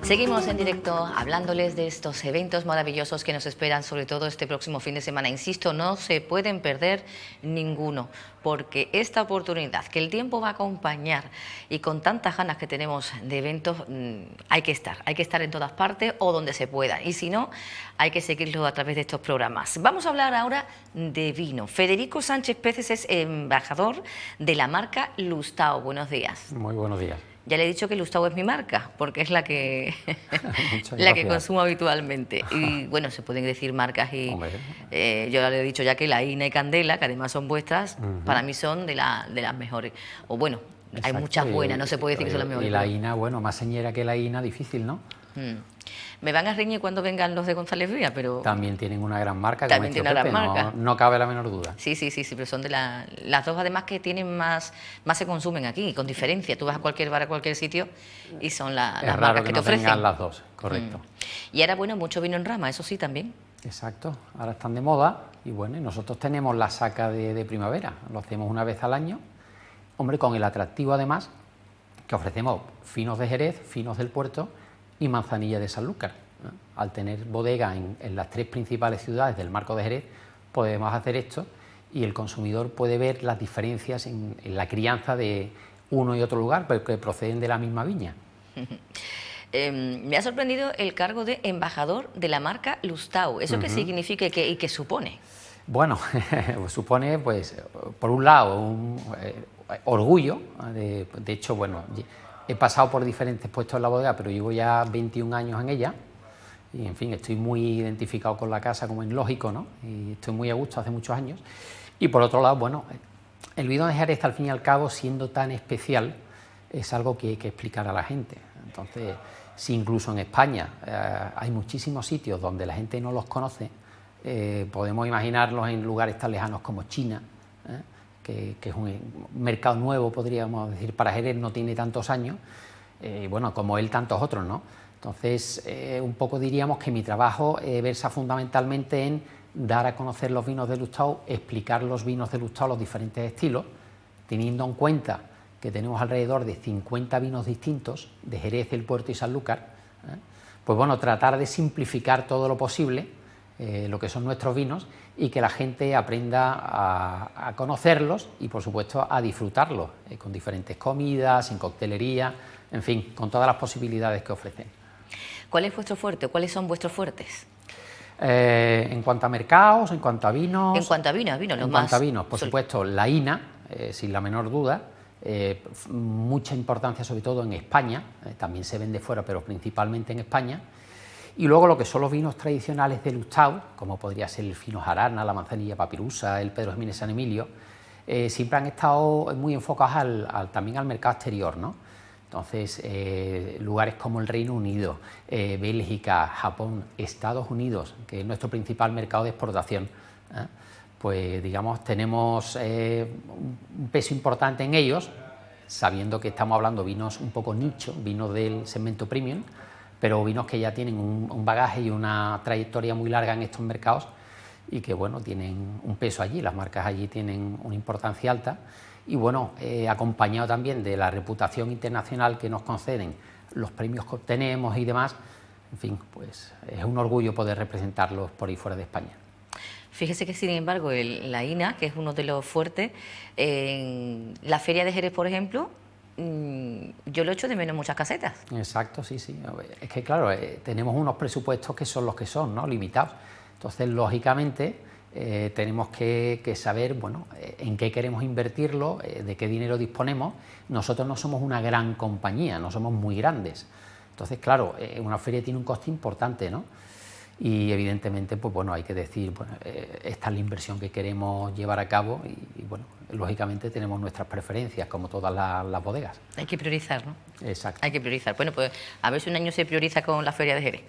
Seguimos en directo hablándoles de estos eventos maravillosos que nos esperan, sobre todo este próximo fin de semana. Insisto, no se pueden perder ninguno, porque esta oportunidad que el tiempo va a acompañar y con tantas ganas que tenemos de eventos, hay que estar en todas partes o donde se pueda. Y si no, hay que seguirlo a través de estos programas. Vamos a hablar ahora de vino. Federico Sánchez Peces es embajador de la marca Lustau. Buenos días. Muy buenos días. Ya le he dicho que Lustau es mi marca, porque es la que consumo habitualmente. Y bueno, se pueden decir marcas y yo ya le he dicho ya que la Ina y Candela, que además son vuestras, para mí son de las mejores. O bueno, exacto, hay muchas buenas, no se puede decir que son las mejores. Y la Ina, bueno, más señera que la Ina, difícil, ¿no? Me van a reñir cuando vengan los de González Vía, pero... También tienen una gran marca. También tienen una gran marca. No cabe la menor duda. Sí, pero son de las dos además que tienen más se consumen aquí, con diferencia. Tú vas a cualquier bar, a cualquier sitio y son las marcas que te ofrecen. Tengan las dos, correcto. Y ahora, bueno, mucho vino en rama, eso sí también. Exacto, ahora están de moda y bueno, nosotros tenemos la saca de primavera, lo hacemos una vez al año, hombre, con el atractivo además que ofrecemos finos de Jerez, finos del Puerto y manzanilla de Sanlúcar. Al tener bodega en las tres principales ciudades del marco de Jerez, podemos hacer esto y el consumidor puede ver las diferencias en la crianza de uno y otro lugar, porque proceden de la misma viña. Me ha sorprendido el cargo de embajador de la marca Lustau. ¿Eso qué significa y qué supone? Bueno, supone, pues, por un lado, un orgullo. De hecho, bueno, he pasado por diferentes puestos en la bodega, pero llevo ya 21 años en ella. Y, en fin, estoy muy identificado con la casa, como es lógico, ¿no? Y estoy muy a gusto hace muchos años. Y, por otro lado, bueno, el vino de Jerez, al fin y al cabo, siendo tan especial, es algo que hay que explicar a la gente. Entonces, si incluso en España hay muchísimos sitios donde la gente no los conoce, podemos imaginarlos en lugares tan lejanos como China, que es un mercado nuevo, podríamos decir, para Jerez, no tiene tantos años, bueno, como él tantos otros, ¿no? Entonces, un poco diríamos que mi trabajo versa fundamentalmente en dar a conocer los vinos de Lustau, explicar los vinos de Lustau, los diferentes estilos, teniendo en cuenta que tenemos alrededor de 50 vinos distintos de Jerez, el Puerto y Sanlúcar, pues bueno, tratar de simplificar todo lo posible lo que son nuestros vinos y que la gente aprenda a conocerlos y, por supuesto, a disfrutarlos con diferentes comidas, en coctelería, en fin, con todas las posibilidades que ofrecen. ¿Cuál es vuestro fuerte? ¿Cuáles son vuestros fuertes? En cuanto a mercados, en cuanto a vinos... En cuanto a vinos, En cuanto a vinos, por supuesto, la Ina, sin la menor duda, mucha importancia sobre todo en España, también se vende fuera, pero principalmente en España. Y luego lo que son los vinos tradicionales de Lustau, como podría ser el fino Jarana, la manzanilla papirusa, el Pedro Jiménez San Emilio, siempre han estado muy enfocados también al mercado exterior, ¿no? Entonces, lugares como el Reino Unido, Bélgica, Japón, Estados Unidos, que es nuestro principal mercado de exportación, pues digamos tenemos un peso importante en ellos, sabiendo que estamos hablando de vinos un poco nicho, vinos del segmento premium, pero vinos que ya tienen un bagaje y una trayectoria muy larga en estos mercados y que bueno, tienen un peso allí, las marcas allí tienen una importancia alta. Y bueno, acompañado también de la reputación internacional que nos conceden, los premios que obtenemos y demás, en fin, pues es un orgullo poder representarlos por ahí fuera de España. Fíjese que, sin embargo, la INA, que es uno de los fuertes, en la Feria de Jerez, por ejemplo, yo lo echo de menos en muchas casetas. Exacto, sí. Es que, claro, tenemos unos presupuestos que son los que son, ¿no? Limitados. Entonces, lógicamente, tenemos que saber, bueno, en qué queremos invertirlo, de qué dinero disponemos. Nosotros no somos una gran compañía, no somos muy grandes. Entonces, claro, una feria tiene un coste importante, ¿no? Y evidentemente, pues bueno, hay que decir, bueno, esta es la inversión que queremos llevar a cabo y bueno, lógicamente tenemos nuestras preferencias, como todas las bodegas. Hay que priorizar, ¿no? Exacto. Hay que priorizar. Bueno, pues a ver si un año se prioriza con la Feria de Jerez.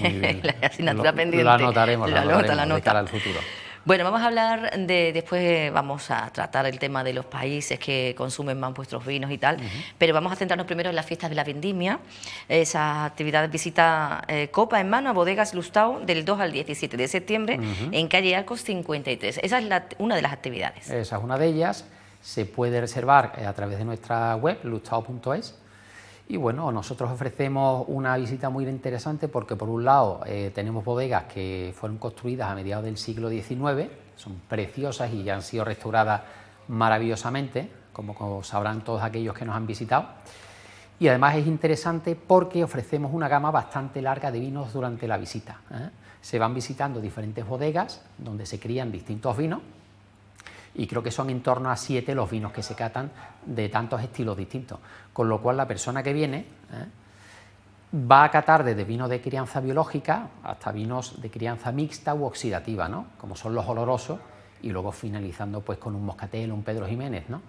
Muy bien. La asignatura pendiente. Lo anotaremos, la de cara al futuro. Bueno, vamos a hablar después vamos a tratar el tema de los países que consumen más vuestros vinos y tal, pero vamos a centrarnos primero en las fiestas de la vendimia, esa actividad visita copa en mano a bodegas Lustau del 2 al 17 de septiembre en calle Arcos 53. Esa es una de las actividades. Esa es una de ellas, se puede reservar a través de nuestra web, lustau.es. Y bueno, nosotros ofrecemos una visita muy interesante porque por un lado tenemos bodegas que fueron construidas a mediados del siglo XIX, son preciosas y ya han sido restauradas maravillosamente, como sabrán todos aquellos que nos han visitado. Y además es interesante porque ofrecemos una gama bastante larga de vinos durante la visita. Se van visitando diferentes bodegas donde se crían distintos vinos, y creo que son en torno a 7 los vinos que se catan de tantos estilos distintos, con lo cual la persona que viene va a catar desde vinos de crianza biológica hasta vinos de crianza mixta u oxidativa, ¿no? Como son los olorosos, y luego finalizando pues con un moscatel o un Pedro Jiménez, ¿no?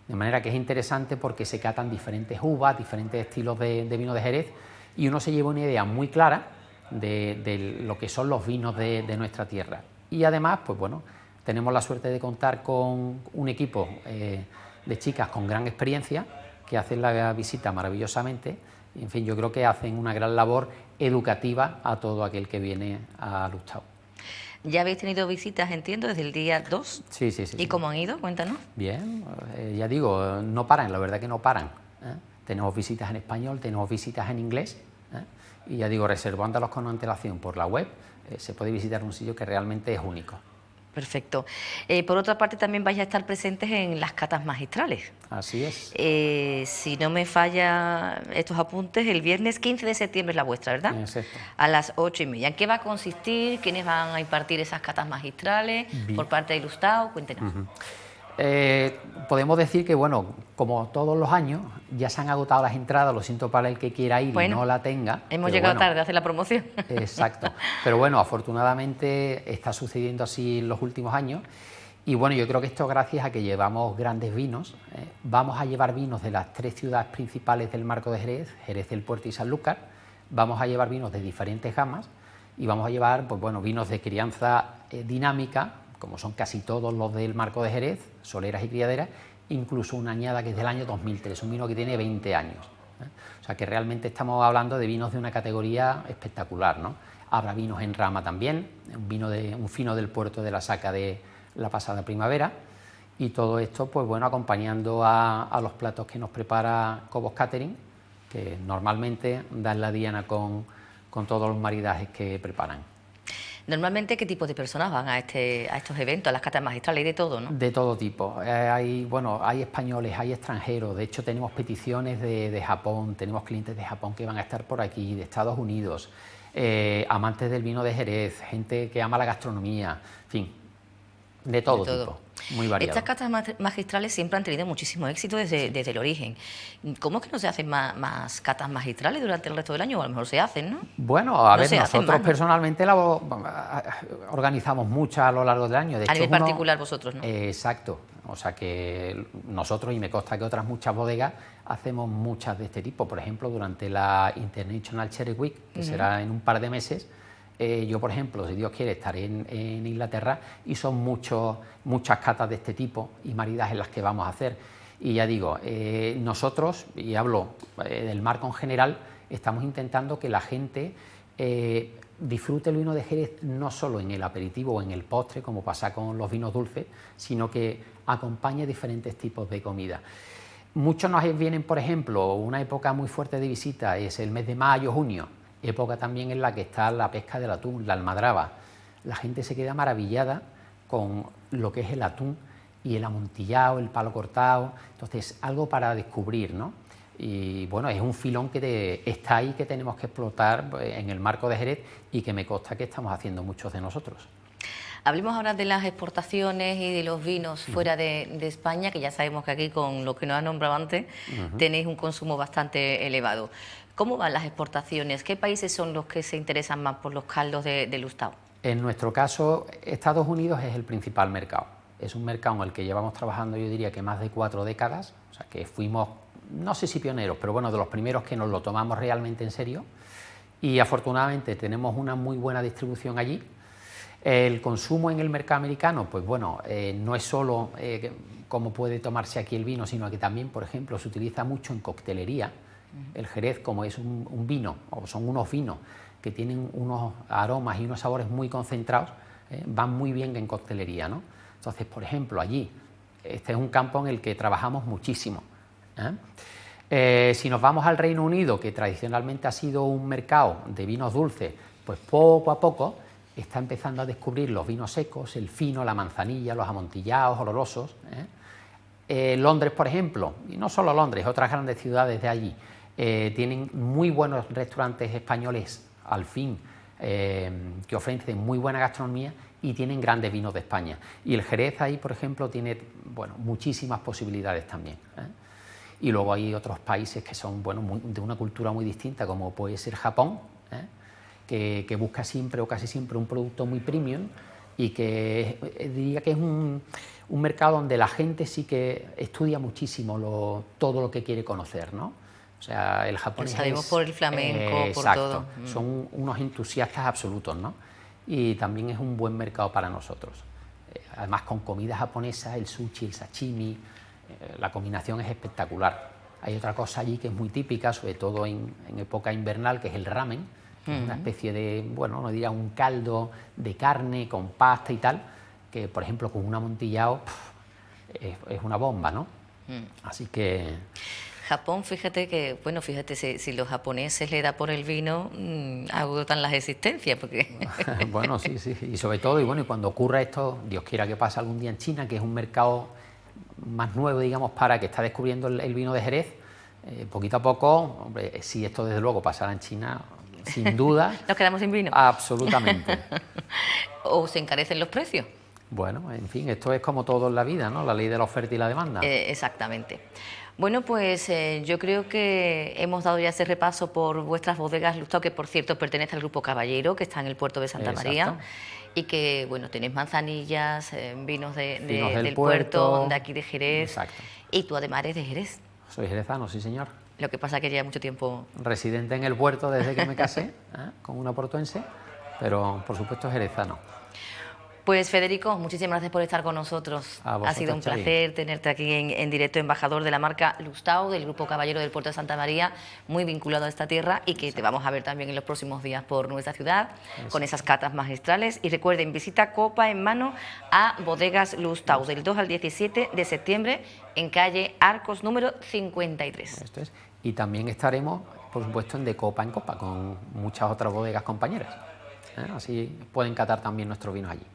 De manera que es interesante porque se catan diferentes uvas, diferentes estilos de vino de Jerez, y uno se lleva una idea muy clara de lo que son los vinos de nuestra tierra. Y además, pues bueno, tenemos la suerte de contar con un equipo de chicas con gran experiencia que hacen la visita maravillosamente. En fin, yo creo que hacen una gran labor educativa a todo aquel que viene a Lustau. Ya habéis tenido visitas, entiendo, desde el día 2. Sí. ¿Y cómo han ido? Cuéntanos. Bien, ya digo, no paran, la verdad que no paran. Tenemos visitas en español, tenemos visitas en inglés. Y ya digo, reservándolos con antelación por la web, se puede visitar un sitio que realmente es único. Perfecto. Por otra parte, también vais a estar presentes en las catas magistrales. Así es. Si no me falla estos apuntes, el viernes 15 de septiembre es la vuestra, ¿verdad? Exacto. A las 8:30. ¿En qué va a consistir? ¿Quiénes van a impartir esas catas magistrales? Por parte de Lustau, cuéntenos. Podemos decir que, bueno, como todos los años, ya se han agotado las entradas, lo siento para el que quiera ir y no la tenga. Hemos llegado tarde a hacer la promoción. Exacto, pero bueno, afortunadamente está sucediendo así en los últimos años, y bueno, yo creo que esto gracias a que llevamos grandes vinos. Vamos a llevar vinos de las 3 ciudades principales del Marco de Jerez, Jerez del Puerto y Sanlúcar. Vamos a llevar vinos de diferentes gamas y vamos a llevar, pues bueno, vinos de crianza dinámica, como son casi todos los del Marco de Jerez, soleras y criaderas, incluso una añada que es del año 2003, un vino que tiene 20 años. O sea que realmente estamos hablando de vinos de una categoría espectacular, ¿no? Habrá vinos en rama también, un fino del puerto de la Saca de la pasada primavera, y todo esto, pues bueno, acompañando a los platos que nos prepara Cobos Catering, que normalmente dan la diana con todos los maridajes que preparan. Normalmente, ¿qué tipo de personas van a estos eventos, a las catas magistrales? Hay de todo, ¿no? De todo tipo. Hay españoles, hay extranjeros. De hecho, tenemos peticiones de Japón, tenemos clientes de Japón que van a estar por aquí, de Estados Unidos, amantes del vino de Jerez, gente que ama la gastronomía, en fin, de todo tipo. Muy variado. Estas catas magistrales siempre han tenido muchísimo éxito desde el origen. ¿Cómo es que no se hacen más catas magistrales durante el resto del año? O a lo mejor se hacen, ¿no? Bueno, a ver, nosotros personalmente organizamos muchas a lo largo del año. De hecho, a nivel particular vosotros, ¿no? Exacto. O sea que nosotros, y me consta que otras muchas bodegas, hacemos muchas de este tipo. Por ejemplo, durante la International Cherry Week, que será en un par de meses, yo, por ejemplo, si Dios quiere, estaré en Inglaterra, y son muchas catas de este tipo y maridajes las que vamos a hacer. Y ya digo, nosotros, y hablo del marco en general, estamos intentando que la gente disfrute el vino de Jerez no solo en el aperitivo o en el postre, como pasa con los vinos dulces, sino que acompañe diferentes tipos de comida. Muchos nos vienen, por ejemplo, una época muy fuerte de visita es el mes de mayo, junio, época también en la que está la pesca del atún, la almadraba. La gente se queda maravillada con lo que es el atún y el amontillado, el palo cortado. Entonces, algo para descubrir, ¿no? Y bueno, es un filón que está ahí, que tenemos que explotar en el marco de Jerez, y que me consta que estamos haciendo muchos de nosotros. Hablemos ahora de las exportaciones y de los vinos fuera de España, que ya sabemos que aquí, con lo que nos has nombrado antes, tenéis un consumo bastante elevado. ¿Cómo van las exportaciones? ¿Qué países son los que se interesan más por los caldos de Lustau? En nuestro caso, Estados Unidos es el principal mercado. Es un mercado en el que llevamos trabajando, yo diría que más de 4 décadas, o sea que fuimos, no sé si pioneros, pero bueno, de los primeros que nos lo tomamos realmente en serio, y afortunadamente tenemos una muy buena distribución allí. El consumo en el mercado americano, pues bueno, no es solo cómo puede tomarse aquí el vino, sino que también, por ejemplo, se utiliza mucho en coctelería. El Jerez, como es un vino, o son unos vinos que tienen unos aromas y unos sabores muy concentrados, van muy bien en coctelería, ¿no? Entonces, por ejemplo, allí, este es un campo en el que trabajamos muchísimo. Si nos vamos al Reino Unido, que tradicionalmente ha sido un mercado de vinos dulces, pues poco a poco está empezando a descubrir los vinos secos, el fino, la manzanilla, los amontillados, olorosos. Londres, por ejemplo, y no solo Londres, otras grandes ciudades de allí, tienen muy buenos restaurantes españoles, al fin, que ofrecen muy buena gastronomía y tienen grandes vinos de España. Y el Jerez ahí, por ejemplo, tiene bueno, muchísimas posibilidades también. Y luego hay otros países que son bueno, de una cultura muy distinta, como puede ser Japón, que busca siempre o casi siempre un producto muy premium y que diría que es un mercado donde la gente sí que estudia muchísimo todo lo que quiere conocer, ¿no? O sea, el japonés sabemos por el flamenco, por todo. Son unos entusiastas absolutos, ¿no? Y también es un buen mercado para nosotros. Además, con comida japonesa, el sushi, el sashimi, la combinación es espectacular. Hay otra cosa allí que es muy típica, sobre todo en época invernal, que es el ramen, que es una especie de, bueno, no diría un caldo de carne con pasta y tal, que, por ejemplo, con un amontillado es una bomba, ¿no? Así que... Japón, fíjate que, bueno, fíjate, si los japoneses le da por el vino, agotan las existencias, porque... Bueno, sí, y sobre todo, y bueno, y cuando ocurra esto, Dios quiera que pase algún día en China, que es un mercado más nuevo, digamos, para que está descubriendo el vino de Jerez, poquito a poco, hombre, si esto desde luego pasara en China, sin duda... ¿Nos quedamos sin vino? Absolutamente. ¿O se encarecen los precios? Bueno, en fin, esto es como todo en la vida, ¿no? La ley de la oferta y la demanda. Exactamente. Bueno, pues yo creo que hemos dado ya ese repaso por vuestras bodegas Lustau, que por cierto pertenece al Grupo Caballero, que está en el puerto de Santa María, y que, bueno, tenéis manzanillas, vinos del puerto, de aquí de Jerez. Exacto. Y tú además eres de Jerez. Soy jerezano, sí señor. Lo que pasa es que lleva mucho tiempo... Residente en el puerto desde que me casé, con una portuense, pero por supuesto jerezano. Pues Federico, muchísimas gracias por estar con nosotros. Ha sido un placer tenerte aquí en directo, embajador de la marca Lustau, del Grupo Caballero del Puerto de Santa María, muy vinculado a esta tierra y que te vamos a ver también en los próximos días por nuestra ciudad, con esas catas magistrales. Y recuerden, visita copa en mano a Bodegas Lustau, del 2 al 17 de septiembre, en calle Arcos número 53. Esto es. Y también estaremos, por supuesto, en De Copa en Copa, con muchas otras bodegas compañeras. Así pueden catar también nuestros vinos allí.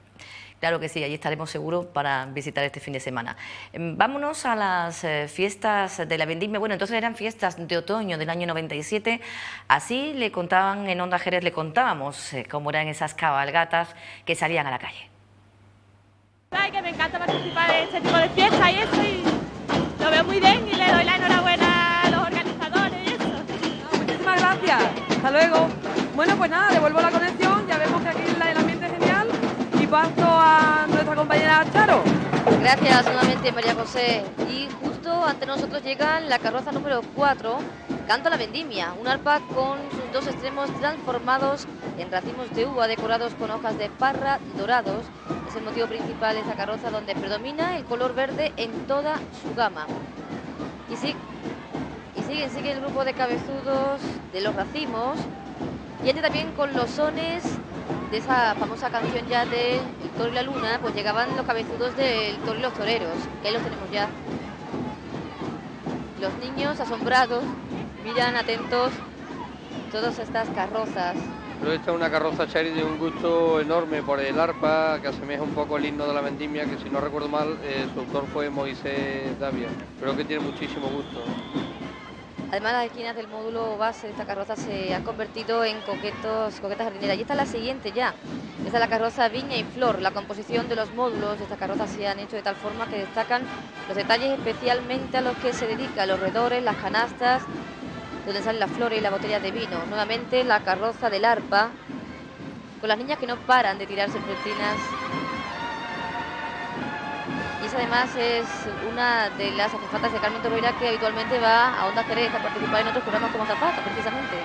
Claro que sí, allí estaremos seguros para visitar este fin de semana. Vámonos a las fiestas de la vendimia. Bueno, entonces eran fiestas de otoño del año 97. Así le contaban en Onda Jerez, le contábamos cómo eran esas cabalgatas que salían a la calle. Ay, que me encanta participar en este tipo de fiestas y eso, y lo veo muy bien y le doy la enhorabuena a los organizadores y eso. Muchísimas gracias. Hasta luego. Bueno, pues nada, devuelvo la conexión. Ya vemos que aquí el ambiente es genial. Y paso a nuestra compañera Charo. Gracias nuevamente, María José. Y justo ante nosotros llega la carroza número 4, Canto a la Vendimia, un arpa con sus dos extremos transformados en racimos de uva decorados con hojas de parra dorados. Es el motivo principal de esta carroza, donde predomina el color verde en toda su gama. Y sigue el grupo de cabezudos de los racimos, y este también con los sones de esa famosa canción ya de El Toro y la Luna, pues llegaban los cabezudos del Toro y los Toreros, que ahí los tenemos ya. Los niños asombrados miran atentos todas estas carrozas. Pero esta es una carroza, Chari, de un gusto enorme por el arpa, que asemeja un poco el himno de la vendimia, que si no recuerdo mal, su autor fue Moisés Davia. Creo que tiene muchísimo gusto. Además, las esquinas del módulo base de esta carroza se han convertido en coquetas jardineras. Y esta es la siguiente ya. Esta es la carroza Viña y Flor. La composición de los módulos de esta carroza se han hecho de tal forma que destacan los detalles especialmente a los que se dedica, los redores, las canastas, donde salen las flores y las botellas de vino. Nuevamente la carroza del arpa, con las niñas que no paran de tirar serpentinas. Y esa además es una de las azafatas de Carmen Torroira, que habitualmente va a Onda Jerez a participar en otros programas como azafata, precisamente.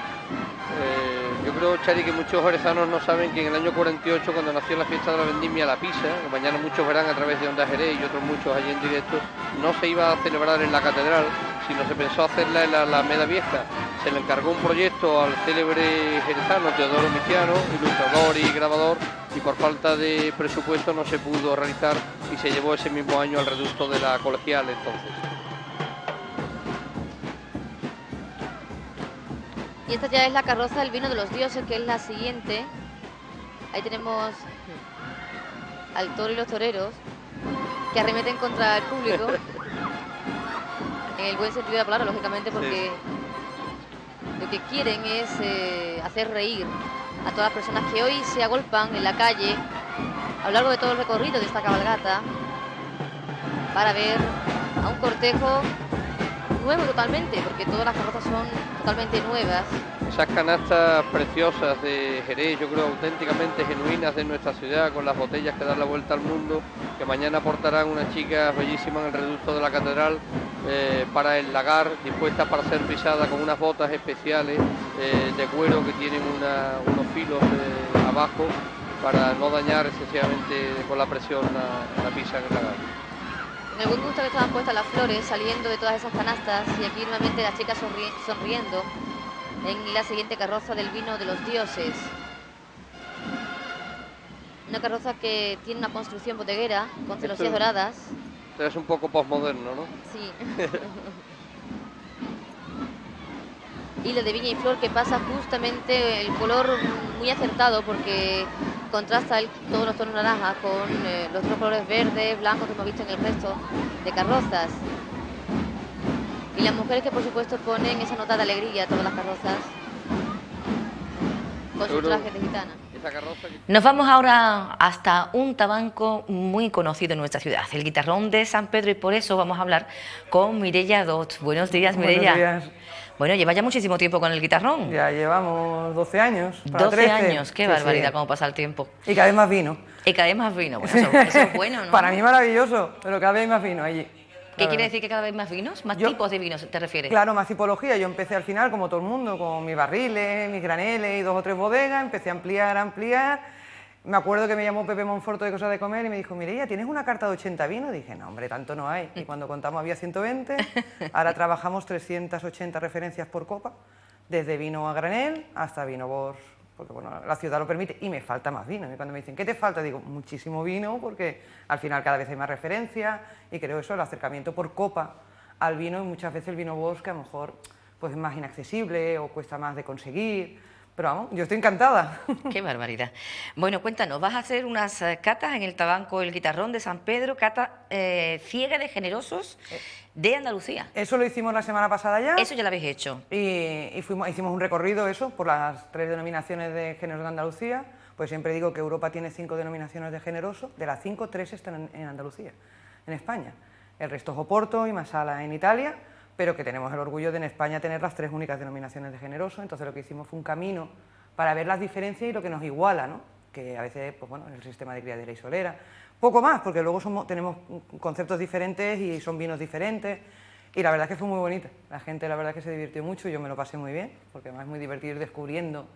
Yo creo, Chari, que muchos jerezanos no saben que en el año 48, cuando nació la fiesta de la vendimia La Pisa, que mañana muchos verán a través de Onda Jerez y otros muchos allí en directo, no se iba a celebrar en la catedral, sino se pensó hacerla en la Alameda Vieja. Se le encargó un proyecto al célebre jerezano Teodoro Miciano, ilustrador y grabador, y por falta de presupuesto no se pudo realizar y se llevó ese mismo año al reducto de la colegial entonces. Y esta ya es la carroza del vino de los dioses, que es la siguiente. Ahí tenemos al toro y los toreros que arremeten contra el público. En el buen sentido de la palabra, lógicamente, porque lo que quieren es hacer reír a todas las personas que hoy se agolpan en la calle a lo largo de todo el recorrido de esta cabalgata para ver a un cortejo nuevo totalmente, porque todas las carrozas son totalmente nuevas. Esas canastas preciosas de Jerez, yo creo auténticamente genuinas de nuestra ciudad, con las botellas que dan la vuelta al mundo, que mañana aportarán unas chicas bellísimas en el reducto de la catedral para el lagar, dispuestas para ser pisadas con unas botas especiales de cuero que tienen unos filos abajo para no dañar excesivamente con la presión la pisa en el lagar. Me gusta que estaban puestas las flores saliendo de todas esas canastas, y aquí nuevamente las chicas sonriendo en la siguiente carroza del vino de los dioses. Una carroza que tiene una construcción bodeguera con celosías doradas. Es un poco posmoderno, ¿no? Sí. Hilo de viña y flor que pasa justamente el color muy acertado, porque contrasta todos los tonos naranjas con los otros colores verdes, blancos que hemos visto en el resto de carrozas. Y las mujeres que por supuesto ponen esa nota de alegría a todas las carrozas con sus trajes de gitana. Nos vamos ahora hasta un tabanco muy conocido en nuestra ciudad, el Guitarrón de San Pedro, y por eso vamos a hablar con Mireia Dot. Buenos días, Mireia. Buenos días. Bueno, lleva ya muchísimo tiempo con el guitarrón. Ya llevamos 12 años. Para 12 13. años, qué Sí, barbaridad, sí. cómo pasa el tiempo. Y cada vez más vino. Y cada vez más vino, bueno, eso es bueno, ¿no? Para mí maravilloso, pero cada vez hay más vino allí. ¿Qué quiere decir que cada vez más vinos? ¿Más tipos de vinos te refieres? Claro, más tipología. Yo empecé al final, como todo el mundo, con mis barriles, mis graneles y 2 o 3 bodegas. Empecé a ampliar. Me acuerdo que me llamó Pepe Monforto de Cosas de Comer y me dijo, Mireia, ¿tienes una carta de 80 vinos? Dije, no, hombre, tanto no hay. Y cuando contamos había 120. Ahora trabajamos 380 referencias por copa, desde vino a granel hasta vino Bors, porque bueno, la ciudad lo permite y me falta más vino. Y cuando me dicen, ¿qué te falta? Digo, muchísimo vino, porque al final cada vez hay más referencias y creo eso, el acercamiento por copa al vino, y muchas veces el vino Bors, que a lo mejor pues, es más inaccesible o cuesta más de conseguir. Pero vamos, yo estoy encantada. Qué barbaridad. Bueno, cuéntanos, vas a hacer unas catas en el tabanco El Guitarrón de San Pedro, cata ciega de generosos de Andalucía. Eso lo hicimos la semana pasada ya. Eso ya lo habéis hecho. Y hicimos un recorrido eso por las 3 denominaciones de géneros de Andalucía. Pues siempre digo que Europa tiene 5 denominaciones de generoso, de las 5, 3 están en Andalucía, en España. El resto es Oporto y Masala en Italia, pero que tenemos el orgullo de en España tener las 3 únicas denominaciones de generoso. Entonces lo que hicimos fue un camino para ver las diferencias y lo que nos iguala, ¿no? Que a veces, pues bueno, es el sistema de criadera y solera. Poco más, porque luego tenemos conceptos diferentes y son vinos diferentes. Y la verdad es que fue muy bonita. La gente, la verdad es que se divirtió mucho, yo me lo pasé muy bien, porque además es muy divertido ir descubriendo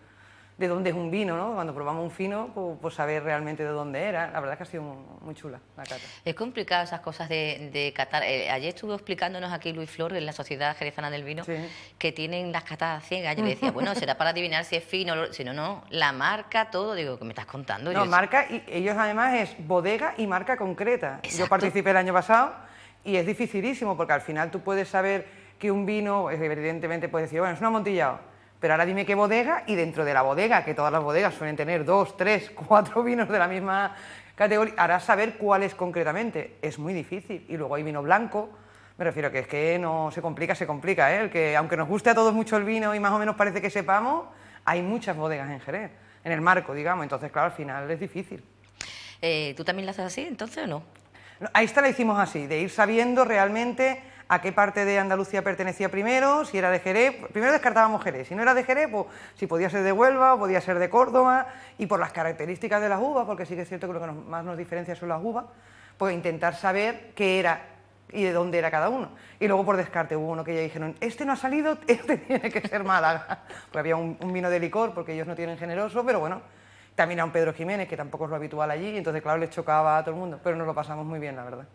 de dónde es un vino, ¿no? Cuando probamos un fino, pues saber realmente de dónde era. La verdad es que ha sido muy chula la cata. Es complicado esas cosas de catar. Ayer estuvo explicándonos aquí Luis Flor, en la Sociedad Jerezana del Vino, sí, que tienen las catas ciegas. Yo le decía, bueno, será para adivinar si es fino, si no, no. La marca, todo. Digo, ¿qué me estás contando? No, marca, y ellos además es bodega y marca concreta. Exacto. Yo participé el año pasado y es dificilísimo, porque al final tú puedes saber que un vino, evidentemente puedes decir, bueno, es un amontillado. Pero ahora dime qué bodega, y dentro de la bodega, que todas las bodegas suelen tener 2, 3, 4 vinos de la misma categoría, harás saber cuál es concretamente. Es muy difícil. Y luego hay vino blanco, me refiero a que es que no se complica, ¿eh? El que, aunque nos guste a todos mucho el vino y más o menos parece que sepamos, hay muchas bodegas en Jerez, en el marco, digamos. Entonces, claro, al final es difícil. ¿Tú también la haces así, entonces, o no? A esta la hicimos así, de ir sabiendo realmente a qué parte de Andalucía pertenecía primero, si era de Jerez. Primero descartábamos Jerez, si no era de Jerez, pues si podía ser de Huelva o podía ser de Córdoba, y por las características de las uvas, porque sí que es cierto que lo que más nos diferencia son las uvas, pues intentar saber qué era y de dónde era cada uno. Y luego por descarte hubo uno que ya dijeron, este no ha salido, este tiene que ser Málaga. Porque había un vino de licor, porque ellos no tienen generoso, pero bueno, también era un Pedro Jiménez, que tampoco es lo habitual allí, y entonces claro, les chocaba a todo el mundo, pero nos lo pasamos muy bien, la verdad.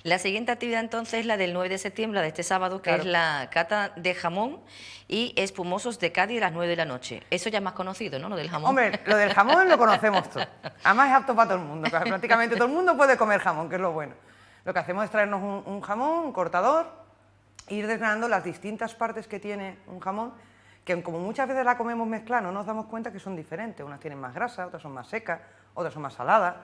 La siguiente actividad entonces es la del 9 de septiembre, la de este sábado, que Claro. es la cata de jamón y espumosos de Cádiz a las 9 de la noche. Eso ya es más conocido, ¿no? Lo del jamón. Hombre, lo del jamón lo conocemos todos. Además es apto para todo el mundo, claro, prácticamente todo el mundo puede comer jamón, que es lo bueno. Lo que hacemos es traernos un jamón, un cortador, e ir desgranando las distintas partes que tiene un jamón, que como muchas veces la comemos mezclada, no nos damos cuenta que son diferentes. Unas tienen más grasa, otras son más secas, otras son más saladas.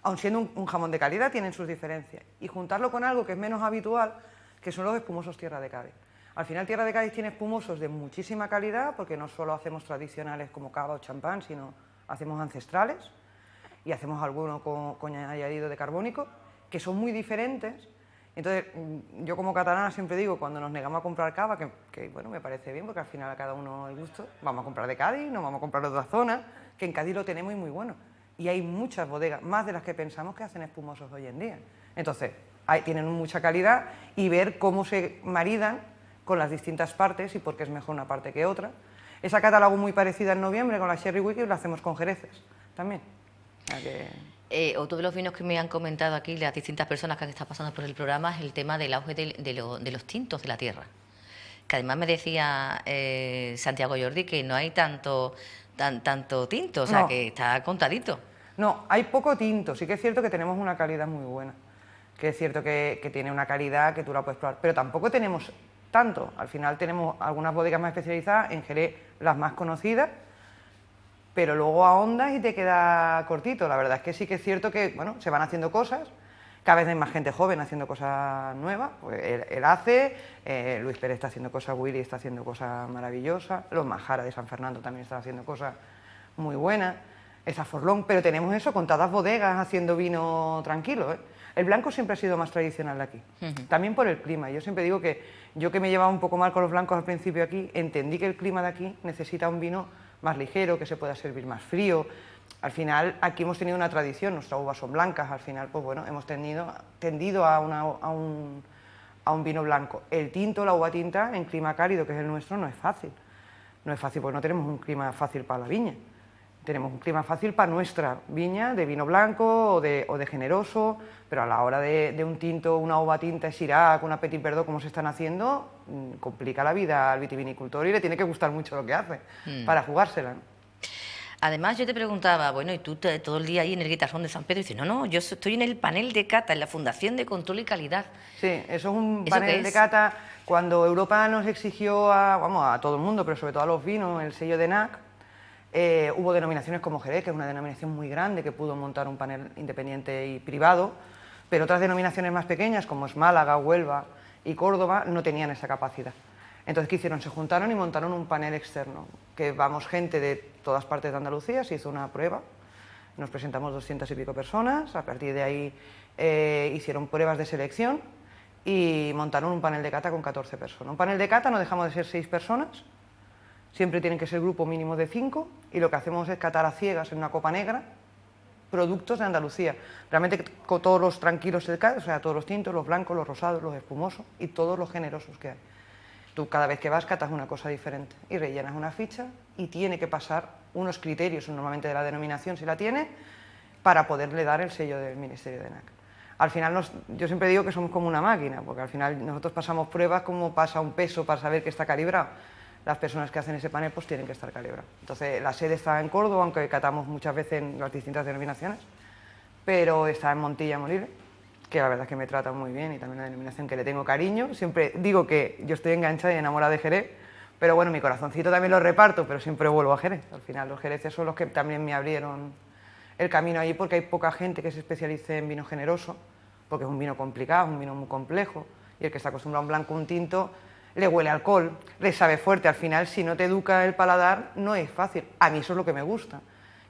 Aun siendo un jamón de calidad, tienen sus diferencias. Y juntarlo con algo que es menos habitual, que son los espumosos Tierra de Cádiz. Al final Tierra de Cádiz tiene espumosos de muchísima calidad, porque no solo hacemos tradicionales como cava o champán, sino hacemos ancestrales y hacemos algunos con añadido de carbónico, que son muy diferentes. Entonces, yo como catalana siempre digo, cuando nos negamos a comprar cava, que bueno, me parece bien, porque al final a cada uno le gusta, vamos a comprar de Cádiz, no vamos a comprar de otra zona, que en Cádiz lo tenemos y muy bueno. Y hay muchas bodegas, más de las que pensamos, que hacen espumosos hoy en día. Entonces, tienen mucha calidad, y ver cómo se maridan con las distintas partes y por qué es mejor una parte que otra. Esa cata la hago muy parecida en noviembre con la Sherry Week, y la hacemos con jereces también. O sea que... Otro de los vinos que me han comentado aquí las distintas personas que están pasando por el programa es el tema del auge de los tintos de la tierra. Que además me decía Santiago Jordi que no hay tanto tinto, o sea, No. que está contadito. No, hay poco tinto, sí que es cierto que tenemos una calidad muy buena, que es cierto que tiene una calidad que tú la puedes probar, pero tampoco tenemos tanto. Al final tenemos algunas bodegas más especializadas, en Jerez las más conocidas, pero luego ahondas y te queda cortito. La verdad es que sí que es cierto que, bueno, se van haciendo cosas, cada vez hay más gente joven haciendo cosas nuevas, pues él hace, Luis Pérez está haciendo cosas, Willy está haciendo cosas maravillosas, los Majara de San Fernando también están haciendo cosas muy buenas, está Forlón, pero tenemos eso, contadas bodegas haciendo vino tranquilo, ¿eh? El blanco siempre ha sido más tradicional de aquí, también por el clima. Yo siempre digo que yo, que me llevaba un poco mal con los blancos al principio aquí, entendí que el clima de aquí necesita un vino más ligero, que se pueda servir más frío. Al final aquí hemos tenido una tradición, nuestras uvas son blancas, al final pues bueno, hemos tendido a un vino blanco. El tinto, la uva tinta, en clima cálido, que es el nuestro, no es fácil. No es fácil porque no tenemos un clima fácil para la viña. Tenemos un clima fácil para nuestra viña, de vino blanco o de generoso, pero a la hora de un tinto, una uva tinta, Syrah, una Petit Verdot, como se están haciendo, complica la vida al vitivinicultor y le tiene que gustar mucho lo que hace para jugársela, ¿no? Además, yo te preguntaba, bueno, y tú todo el día ahí en el guitarrón de San Pedro, y dices, no, yo estoy en el panel de cata, en la Fundación de Control y Calidad. Sí, eso es un ¿Eso panel qué de es? cata. Cuando Europa nos exigió a todo el mundo, pero sobre todo a los vinos, el sello de NAC, hubo denominaciones como Jerez, que es una denominación muy grande, que pudo montar un panel independiente y privado, pero otras denominaciones más pequeñas, como es Málaga, Huelva y Córdoba, no tenían esa capacidad. Entonces, ¿qué hicieron? Se juntaron y montaron un panel externo, que vamos gente de todas partes de Andalucía, se hizo una prueba, nos presentamos 200 y pico personas, a partir de ahí hicieron pruebas de selección y montaron un panel de cata con 14 personas. Un panel de cata no dejamos de ser 6 personas, siempre tienen que ser grupo mínimo de 5, y lo que hacemos es catar a ciegas en una copa negra productos de Andalucía. Realmente con todos los tranquilos del Cádiz, o sea, todos los tintos, los blancos, los rosados, los espumosos y todos los generosos que hay. Tú cada vez que vas catas una cosa diferente y rellenas una ficha y tiene que pasar unos criterios, normalmente de la denominación si la tiene, para poderle dar el sello del Ministerio de NAC. Al final yo siempre digo que somos como una máquina, porque al final nosotros pasamos pruebas como pasa un peso para saber que está calibrado. Las personas que hacen ese panel pues tienen que estar calibrados. Entonces la sede está en Córdoba, aunque catamos muchas veces en las distintas denominaciones, pero está en Montilla, Moriles, que la verdad es que me trata muy bien y también una denominación que le tengo cariño. Siempre digo que yo estoy enganchada y enamorada de Jerez, pero bueno, mi corazoncito también lo reparto, pero siempre vuelvo a Jerez. Al final los jereces son los que también me abrieron el camino allí, porque hay poca gente que se especialice en vino generoso, porque es un vino complicado, es un vino muy complejo, y el que está acostumbrado a un blanco o un tinto le huele a alcohol, le sabe fuerte. Al final, si no te educa el paladar, no es fácil. A mí eso es lo que me gusta,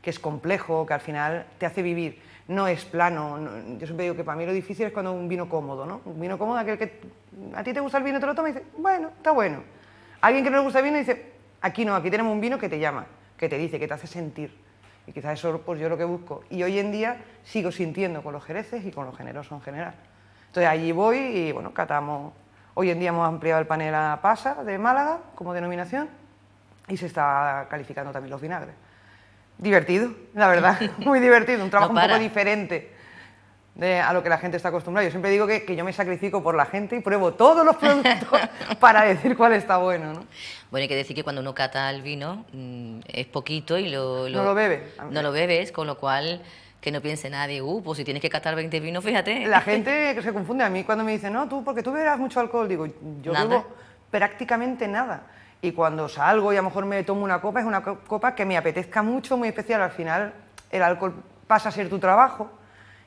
que es complejo, que al final te hace vivir. No es plano. Yo siempre digo que para mí lo difícil es cuando un vino cómodo, ¿no? Un vino cómodo, aquel que a ti te gusta el vino, te lo tomas y dices, bueno, está bueno. Alguien que no le gusta el vino dice, aquí no, aquí tenemos un vino que te llama, que te dice, que te hace sentir. Y quizás eso pues yo lo que busco. Y hoy en día sigo sintiendo con los jereces y con los generosos en general. Entonces allí voy y bueno, catamos. Hoy en día hemos ampliado el panel a Pasa de Málaga como denominación y se está calificando también los vinagres. Divertido, la verdad, muy divertido, un trabajo No un poco para. diferente a lo que la gente está acostumbrada. Yo siempre digo que yo me sacrifico por la gente y pruebo todos los productos para decir cuál está bueno, ¿no? Bueno, hay que decir que cuando uno cata el vino es poquito y No lo bebe. No lo bebes, con lo cual que no piense nadie, pues si tienes que catar 20 vinos, fíjate. La gente que se confunde a mí cuando me dice, no, tú, porque tú bebas mucho alcohol, digo, yo Nada. bebo prácticamente nada. Y cuando salgo y a lo mejor me tomo una copa, es una copa que me apetezca mucho, muy especial. Al final el alcohol pasa a ser tu trabajo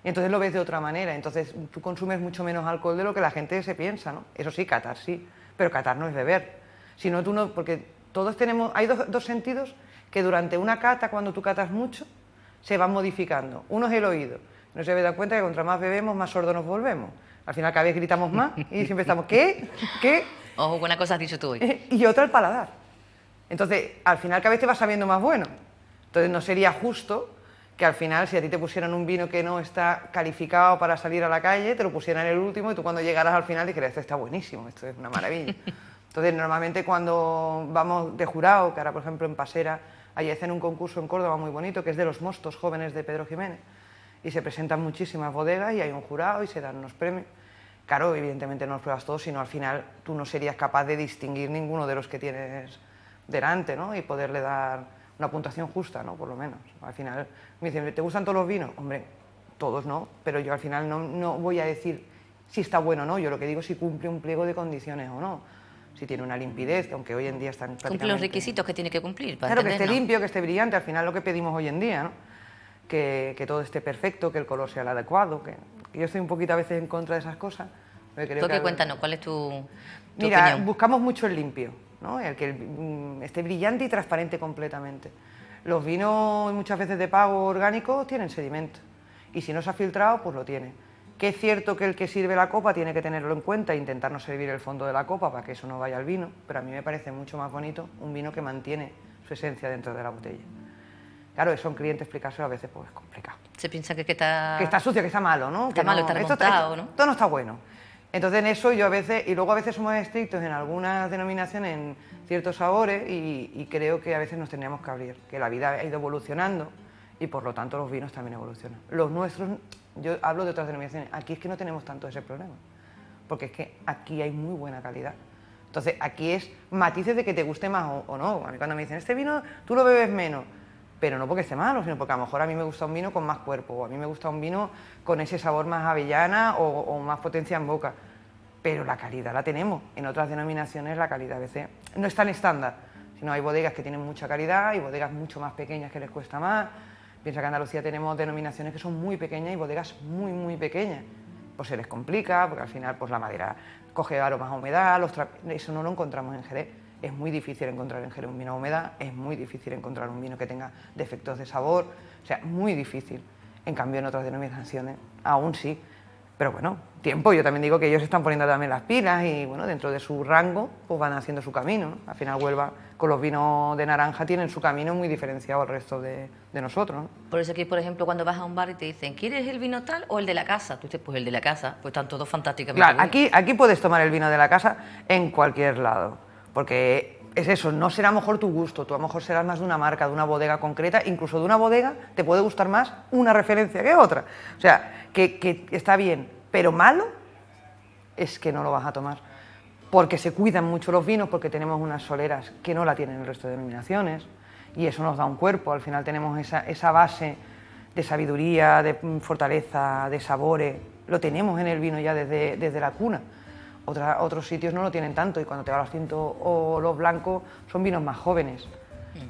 y entonces lo ves de otra manera. Entonces tú consumes mucho menos alcohol de lo que la gente se piensa, ¿no? Eso sí, catar sí, pero catar no es beber. Si no, tú no, porque todos tenemos, hay dos sentidos que durante una cata, cuando tú catas mucho, se van modificando. Uno es el oído. No se da cuenta que contra más bebemos, más sordos nos volvemos. Al final cada vez gritamos más y siempre estamos, ¿qué? ¿Qué? Ojo, buena cosa has dicho tú hoy. Y otro el paladar. Entonces, al final cada vez te vas sabiendo más bueno. Entonces no sería justo que al final, si a ti te pusieran un vino que no está calificado para salir a la calle, te lo pusieran el último y tú cuando llegaras al final dijeras, esto está buenísimo, esto es una maravilla. Entonces, normalmente cuando vamos de jurado, que ahora por ejemplo en Pasera, ayer hacen un concurso en Córdoba muy bonito, que es de los mostos jóvenes de Pedro Jiménez, y se presentan muchísimas bodegas y hay un jurado y se dan unos premios. Claro, evidentemente no los pruebas todos, sino al final tú no serías capaz de distinguir ninguno de los que tienes delante, ¿no? Y poderle dar una puntuación justa, ¿no? Por lo menos. Al final me dicen, ¿te gustan todos los vinos? Hombre, todos no, pero yo al final no voy a decir si está bueno o no, yo lo que digo es si cumple un pliego de condiciones o no. Si tiene una limpidez, que aunque hoy en día están prácticamente... Cumple los requisitos que tiene que cumplir para Claro, que esté entendernos. limpio, que esté brillante, al final lo que pedimos hoy en día, ¿no? Que todo esté perfecto, que el color sea el adecuado, que yo estoy un poquito a veces en contra de esas cosas. Tú que cuéntanos, ¿cuál es tu Mira, opinión? buscamos mucho el limpio, ¿no? El que esté brillante y transparente completamente. Los vinos muchas veces de pago orgánicos tienen sedimento y si no se ha filtrado, pues lo tiene. Que es cierto que el que sirve la copa tiene que tenerlo en cuenta e intentar no servir el fondo de la copa para que eso no vaya al vino, pero a mí me parece mucho más bonito un vino que mantiene su esencia dentro de la botella. Claro, eso a un cliente explicárselo a veces pues es complicado. Se piensa que está... Que está sucio, que está malo, ¿no? Está Que malo, está remontado, ¿no? Esto no está bueno. Entonces en eso yo a veces, y luego a veces somos estrictos en algunas denominaciones, en ciertos sabores, y creo que a veces nos tendríamos que abrir, que la vida ha ido evolucionando y por lo tanto los vinos también evolucionan. Los nuestros, yo hablo de otras denominaciones, aquí es que no tenemos tanto ese problema, porque es que aquí hay muy buena calidad. Entonces aquí es matices de que te guste más o no. A mí cuando me dicen, este vino tú lo bebes menos, pero no porque esté malo, sino porque a lo mejor a mí me gusta un vino con más cuerpo, o a mí me gusta un vino con ese sabor más avellana o más potencia en boca. Pero la calidad la tenemos. En otras denominaciones la calidad a veces no es tan estándar, sino hay bodegas que tienen mucha calidad y bodegas mucho más pequeñas que les cuesta más. Piensa que en Andalucía tenemos denominaciones que son muy pequeñas y bodegas muy, muy pequeñas. Pues se les complica, porque al final pues la madera coge aromas a humedad, eso no lo encontramos en Jerez. Es muy difícil encontrar en Jerez un vino a humedad, es muy difícil encontrar un vino que tenga defectos de sabor, o sea, muy difícil. En cambio, en otras denominaciones aún sí. Pero bueno, tiempo, yo también digo que ellos están poniendo también las pilas y bueno, dentro de su rango, pues van haciendo su camino, ¿no? Al final Huelva, con los vinos de naranja, tienen su camino muy diferenciado al resto de nosotros, ¿no? Por eso aquí, por ejemplo, cuando vas a un bar y te dicen, ¿quieres el vino tal o el de la casa? Tú dices, pues el de la casa, pues están todos fantásticamente Claro, buenos. aquí puedes tomar el vino de la casa en cualquier lado, porque es eso, no será a lo mejor tu gusto, tú a lo mejor serás más de una marca, de una bodega concreta, incluso de una bodega te puede gustar más una referencia que otra. O sea, que está bien, pero malo es que no lo vas a tomar. Porque se cuidan mucho los vinos, porque tenemos unas soleras que no la tienen el resto de denominaciones y eso nos da un cuerpo, al final tenemos esa base de sabiduría, de fortaleza, de sabores, lo tenemos en el vino ya desde la cuna. Otros sitios no lo tienen tanto y cuando te vas a los tintos o los blancos son vinos más jóvenes.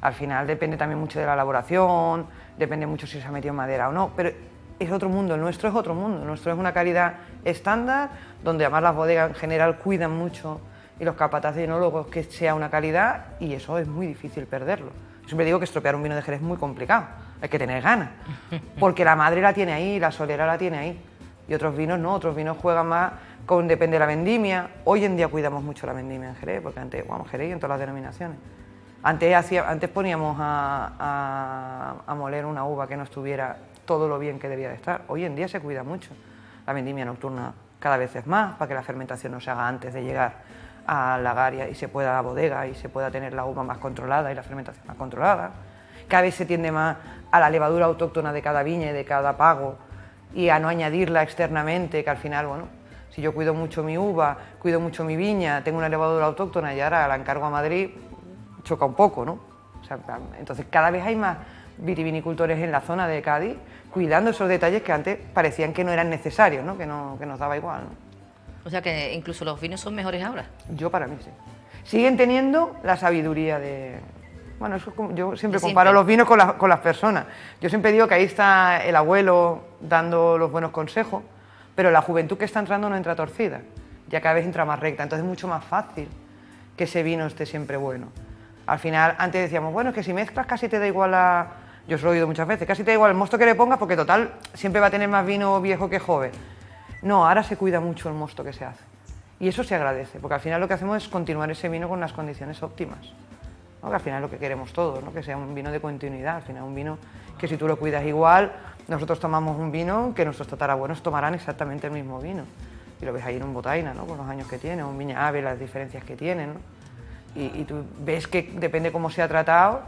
Al final depende también mucho de la elaboración, depende mucho si se ha metido en madera o no, pero es otro mundo, el nuestro es otro mundo, el nuestro es una calidad estándar, donde además las bodegas en general cuidan mucho y los capataces y enólogos que sea una calidad y eso es muy difícil perderlo. Yo siempre digo que estropear un vino de Jerez es muy complicado, hay que tener ganas, porque la madre la tiene ahí, la solera la tiene ahí, y otros vinos no, otros vinos juegan más depende de la vendimia. Hoy en día cuidamos mucho la vendimia en Jerez, porque antes, Jerez y en todas las denominaciones. Antes poníamos a moler una uva que no estuviera todo lo bien que debía de estar. Hoy en día se cuida mucho la vendimia nocturna cada vez es más, para que la fermentación no se haga antes de llegar a la garia y se pueda a la bodega y se pueda tener la uva más controlada y la fermentación más controlada. Cada vez se tiende más a la levadura autóctona de cada viña y de cada pago y a no añadirla externamente, que al final, bueno, si yo cuido mucho mi uva, cuido mucho mi viña, tengo una levadura autóctona y ahora la encargo a Madrid, choca un poco, ¿no? O sea, entonces cada vez hay más vitivinicultores en la zona de Cádiz cuidando esos detalles que antes parecían que no eran necesarios, ¿no? Que nos daba igual, ¿no? O sea que incluso los vinos son mejores ahora. Yo para mí sí. Siguen teniendo la sabiduría de... Bueno, eso es como, yo siempre comparo los vinos con las personas. Yo siempre digo que ahí está el abuelo dando los buenos consejos, pero la juventud que está entrando no entra torcida, ya cada vez entra más recta, entonces es mucho más fácil que ese vino esté siempre bueno. Al final, antes decíamos, bueno, es que si mezclas casi te da igual a... Yo os lo he oído muchas veces, casi te da igual el mosto que le pongas porque total siempre va a tener más vino viejo que joven. No, ahora se cuida mucho el mosto que se hace y eso se agradece, porque al final lo que hacemos es continuar ese vino con las condiciones óptimas, ¿no? Que al final es lo que queremos todos, ¿no? Que sea un vino de continuidad, al final un vino que si tú lo cuidas igual, nosotros tomamos un vino que nuestros tatarabuelos tomarán exactamente el mismo vino y lo ves ahí en un botaina, ¿no? Con los años que tiene, un Viña Ave, las diferencias que tiene, ¿no? Y tú ves que depende cómo se ha tratado,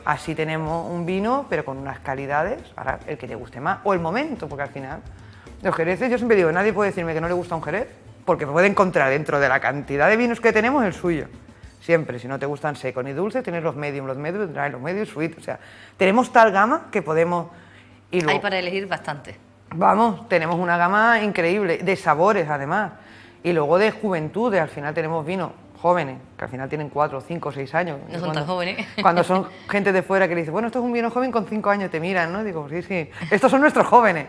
así tenemos un vino, pero con unas calidades, ahora el que te guste más, o el momento, porque al final, los jereces, yo siempre digo, nadie puede decirme que no le gusta un jerez, porque puede encontrar dentro de la cantidad de vinos que tenemos el suyo. Siempre, si no te gustan secos ni dulces, tienes los medium dry, los medium sweet, o sea, tenemos tal gama que podemos... Y luego, hay para elegir bastante. Vamos, tenemos una gama increíble, de sabores además, y luego de juventudes, al final tenemos vinos jóvenes, que al final tienen 4, 5, 6 años. No son tan jóvenes. Cuando son gente de fuera que le dice, bueno, esto es un vino joven con 5 años, te miran, ¿no? Digo, sí, sí, estos son nuestros jóvenes.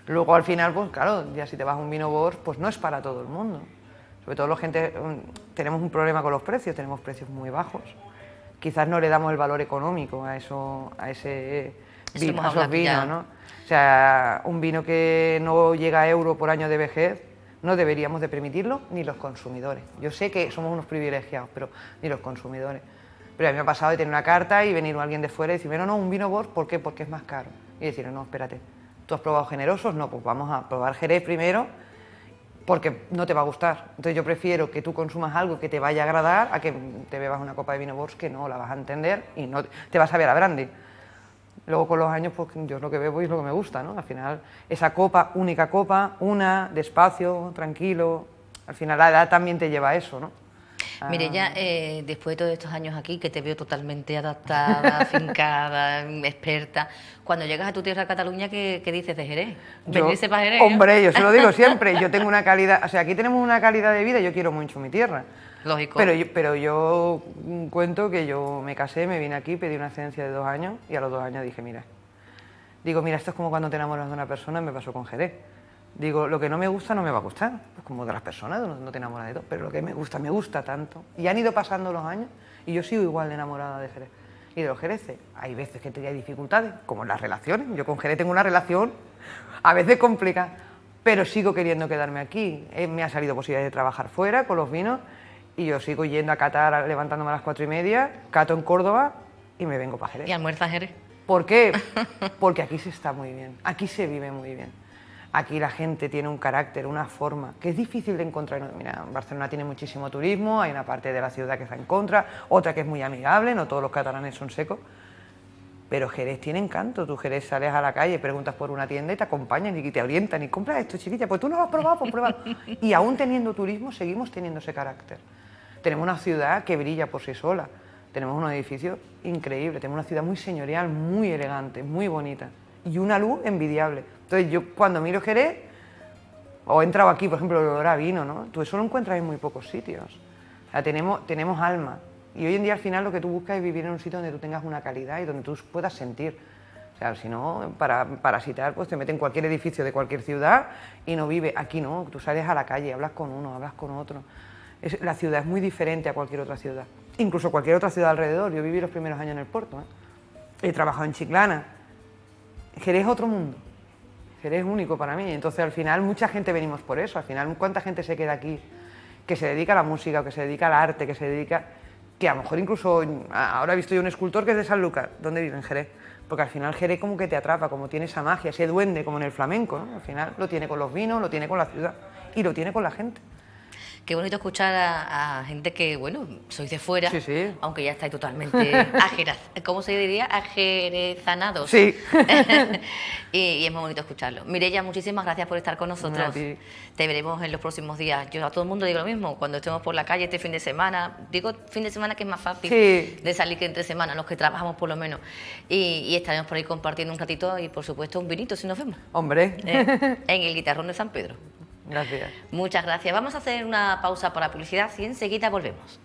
Luego al final, pues claro, ya si te vas a un vino Bols, pues no es para todo el mundo. Sobre todo la gente, tenemos un problema con los precios, tenemos precios muy bajos. Quizás no le damos el valor económico a esos vinos, ¿no? O sea, un vino que no llega a euro por año de vejez, no deberíamos de permitirlo ni los consumidores. Yo sé que somos unos privilegiados, pero ni los consumidores. Pero a mí me ha pasado de tener una carta y venir alguien de fuera y decirme, no, un vino Bols, ¿por qué? Porque es más caro. Y decir, no, espérate, ¿tú has probado generosos? No, pues vamos a probar Jerez primero, porque no te va a gustar. Entonces yo prefiero que tú consumas algo que te vaya a agradar a que te bebas una copa de vino Bols que no la vas a entender y no te vas a ver a brandy. Luego con los años, pues yo lo que bebo es lo que me gusta, ¿no? Al final, esa copa, única copa, una, despacio, tranquilo, al final la edad también te lleva a eso, ¿no? Mire, ya después de todos estos años aquí, que te veo totalmente adaptada, afincada, experta, cuando llegas a tu tierra, Cataluña, ¿qué dices de Jerez? ¿Venirse para Jerez? Hombre, yo se lo digo siempre, yo tengo una calidad, o sea, aquí tenemos una calidad de vida, yo quiero mucho mi tierra. Lógico. Pero yo cuento que yo me casé, me vine aquí, pedí una excedencia de 2 años y a los 2 años dije, mira, esto es como cuando te enamoras de una persona, me pasó con Jerez. Digo, lo que no me gusta no me va a gustar, pues como de las personas, no te enamoras de todo, pero lo que me gusta tanto. Y han ido pasando los años y yo sigo igual de enamorada de Jerez. Y de los jereces, hay veces que hay dificultades, como en las relaciones. Yo con Jerez tengo una relación a veces complicada, pero sigo queriendo quedarme aquí. Me ha salido posibilidad de trabajar fuera con los vinos y yo sigo yendo a catar, levantándome a las 4:30, cato en Córdoba y me vengo para Jerez. ¿Y almuerza Jerez? ¿Por qué? Porque aquí se está muy bien, aquí se vive muy bien. Aquí la gente tiene un carácter, una forma, que es difícil de encontrar. Mira, Barcelona tiene muchísimo turismo, hay una parte de la ciudad que está en contra, otra que es muy amigable, no todos los catalanes son secos, pero Jerez tiene encanto. Tú Jerez sales a la calle, preguntas por una tienda y te acompañan y te orientan y compras esto, chiquilla, pues tú no lo has probado, pues pruébalo. Y aún teniendo turismo, seguimos teniendo ese carácter. Tenemos una ciudad que brilla por sí sola, tenemos unos edificios increíbles, tenemos una ciudad muy señorial, muy elegante, muy bonita y una luz envidiable. Entonces yo cuando miro Jerez, o he entrado aquí, por ejemplo, el olor a vino, ¿no? Tú eso lo encuentras en muy pocos sitios. O sea, tenemos alma. Y hoy en día al final lo que tú buscas es vivir en un sitio donde tú tengas una calidad y donde tú puedas sentir. O sea, si no, para parasitar, pues te meten en cualquier edificio de cualquier ciudad y no vive. Aquí no, tú sales a la calle, hablas con uno, hablas con otro. La ciudad es muy diferente a cualquier otra ciudad. Incluso cualquier otra ciudad alrededor. Yo viví los primeros años en el Porto, He trabajado en Chiclana. Jerez es otro mundo. Jerez es único para mí, entonces al final mucha gente venimos por eso, al final cuánta gente se queda aquí que se dedica a la música, o que se dedica al arte, que se dedica, que a lo mejor incluso, ahora he visto yo un escultor que es de Sanlúcar, ¿dónde vive? En Jerez, porque al final Jerez como que te atrapa, como tiene esa magia, ese duende, como en el flamenco, ¿no? Al final lo tiene con los vinos, lo tiene con la ciudad y lo tiene con la gente. Qué bonito escuchar a gente que, bueno, sois de fuera, Sí, sí. aunque ya estáis totalmente ¿cómo se diría? Ajerezanados. Sí. y es muy bonito escucharlo. Mireia, muchísimas gracias por estar con nosotros. A ti. Te veremos en los próximos días. Yo a todo el mundo digo lo mismo, cuando estemos por la calle este fin de semana, digo fin de semana que es más fácil Sí. de salir que entre semana, los que trabajamos por lo menos. Y estaremos por ahí compartiendo un ratito y, por supuesto, un vinito si nos vemos. Hombre. En el Guitarrón de San Pedro. Gracias. Muchas gracias. Vamos a hacer una pausa para publicidad y enseguida volvemos.